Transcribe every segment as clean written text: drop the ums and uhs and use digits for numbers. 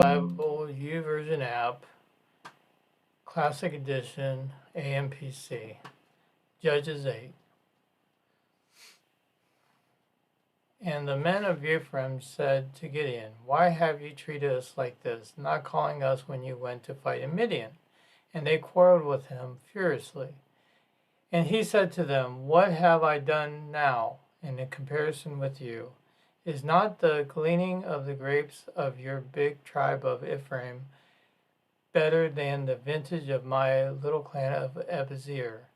Bible YouVersion app, Classic Edition, AMPC, Judges 8. And the men of Ephraim said to Gideon, "Why have you treated us like this, not calling us when you went to fight in Midian?" And they quarreled with him furiously. And he said to them, "What have I done now in comparison with you? Is not the gleaning of the grapes of your big tribe of Ephraim better than the vintage of my little clan of Abiezer?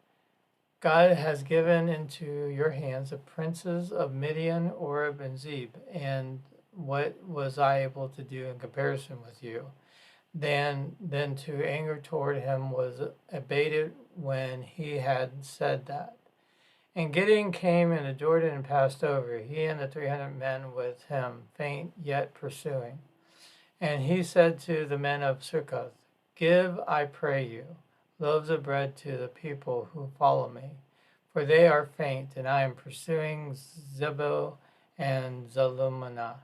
God has given into your hands the princes of Midian, Oreb, and Zeb, and what was I able to do in comparison with you? Then to anger toward him was abated when he had said that. And Gideon came into Jordan and passed over, he and the 300 men with him, faint yet pursuing. And he said to the men of Succoth, "Give, I pray you, loaves of bread to the people who follow me, for they are faint, and I am pursuing Zebul and Zalmunna,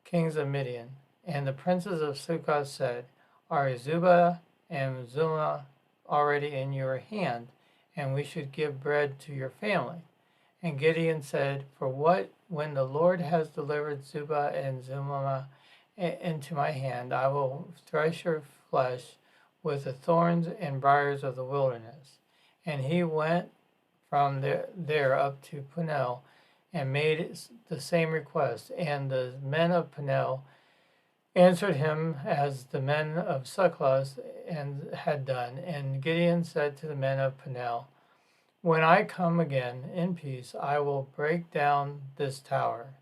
kings of Midian." And the princes of Succoth said, "Are Zubah and Zalmunna already in your hand, and we should give bread to your family?" And Gideon said, "For what, when the Lord has delivered Zubah and Zalmunna into my hand, I will thresh your flesh with the thorns and briars of the wilderness." And he went from there up to Peniel and made the same request. And the men of Peniel answered him as the men of Succoth had done. And Gideon said to the men of Peniel, "When I come again in peace, I will break down this tower."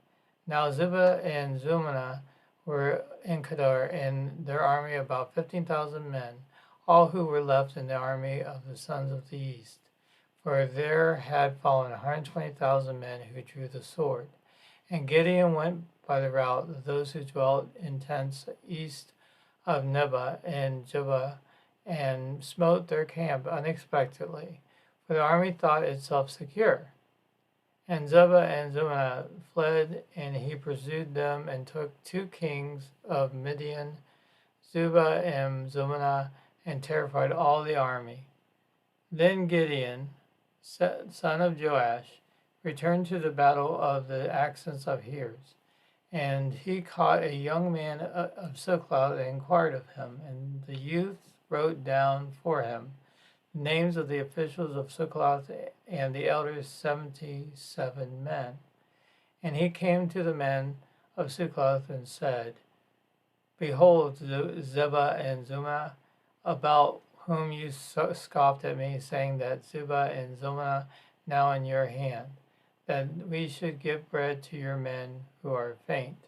Now Zebah and Zalmunna were in Kedar, and their army about 15,000 men, all who were left in the army of the sons of the east. For there had fallen 120,000 men who drew the sword. And Gideon went by the route of those who dwelt in tents east of Nebo and Jubah, and smote their camp unexpectedly, for the army thought itself secure. And Zebah and Zalmunna fled, and he pursued them and took 2 kings of Midian, Zebah and Zalmunna, and terrified all the army. Then Gideon, son of Joash, returned to the battle of the Axons of Heres. And he caught a young man of Succoth and inquired of him, and the youth wrote down for him the names of the officials of Succoth and the elders, 77 men. And he came to the men of Succoth and said, "Behold, Zebah and Zalmunna, about whom you scoffed at me, saying that Zebah and Zalmunna now in your hand, that we should give bread to your men who are faint."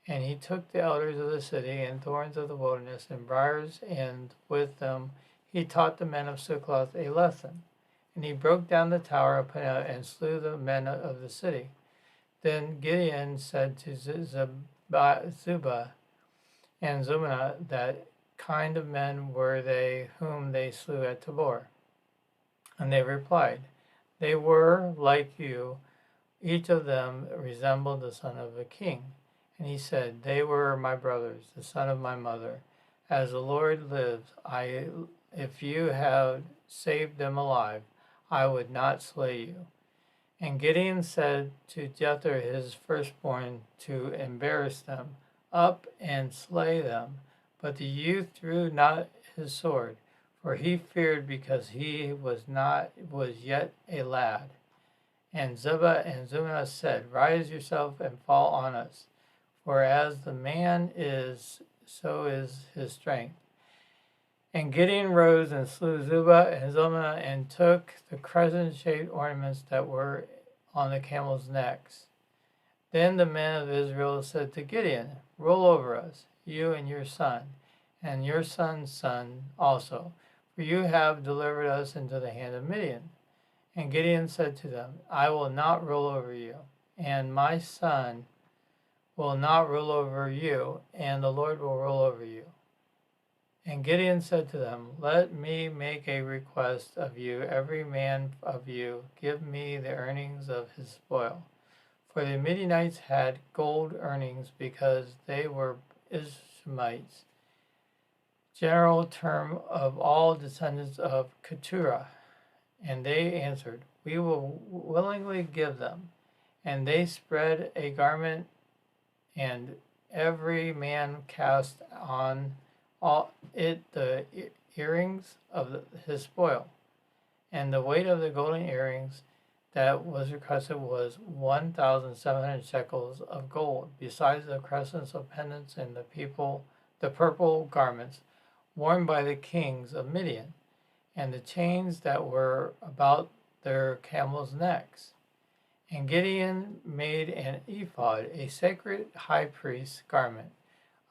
And he took the elders of the city and thorns of the wilderness and briars, and with them he taught the men of Succoth a lesson. And he broke down the tower of Peniel and slew the men of the city. Then Gideon said to Zebah and Zalmunna, "That kind of men were they whom they slew at Tabor?" And they replied, "They were like you. Each of them resembled the son of a king." And he said, "They were my brothers, the son of my mother. As the Lord lives, if you had saved them alive, I would not slay you." And Gideon said to Jether his firstborn to embarrass them, "Up and slay them." But the youth drew not his sword, for he feared, because he was yet a lad. And Zebah and Zalmunna said, "Rise yourself and fall on us, for as the man is, so is his strength." And Gideon rose and slew Zebah and Zalmunna, and took the crescent-shaped ornaments that were on the camels' necks. Then the men of Israel said to Gideon, "Rule over us, you and your son son also, for you have delivered us into the hand of Midian." And Gideon said to them, "I will not rule over you, and my son will not rule over you, and the Lord will rule over you." And Gideon said to them, "Let me make a request of you, every man of you, give me the earnings of his spoil." For the Midianites had gold earnings, because they were Ishmaelites, general term of all descendants of Keturah? And they answered, We will willingly give them. And they spread a garment, and every man cast on all it the earrings of his spoil. And the weight of the golden earrings that was requested was 1,700 shekels of gold, besides the crescents of pendants and the purple garments worn by the kings of Midian, and the chains that were about their camels' necks. And Gideon made an ephod, a sacred high priest's garment,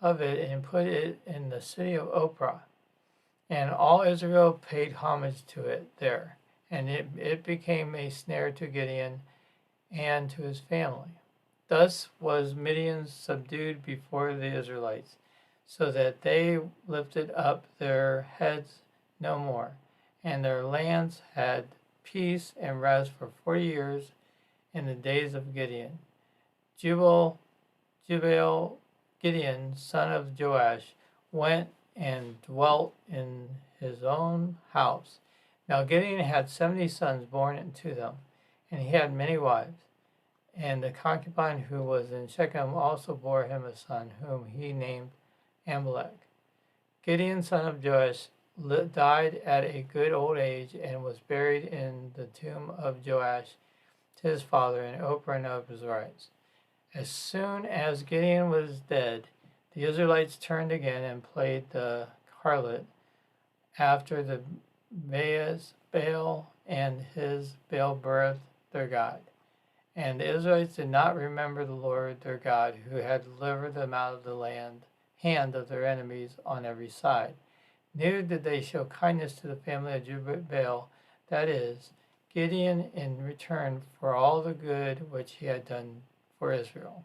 of it, and put it in the city of Ophrah. And all Israel paid homage to it there, and it became a snare to Gideon and to his family. Thus was Midian subdued before the Israelites, so that they lifted up their heads no more, and their lands had peace and rest for 40 years in the days of Gideon. Jubal, Gideon, son of Joash, went and dwelt in his own house. Now Gideon had 70 sons born to them, and he had many wives. And the concubine who was in Shechem also bore him a son, whom he named Amalek. Gideon, son of Joash, died at a good old age and was buried in the tomb of Joash, his father, in Ophrah of his rights. As soon as Gideon was dead, the Israelites turned again and played the harlot after the Baal and his Baal-berith their god. And the Israelites did not remember the Lord their God, who had delivered them out of the hand of their enemies on every side. Neither did they show kindness to the family of Jerubbaal, that is, Gideon, in return for all the good which he had done for Israel.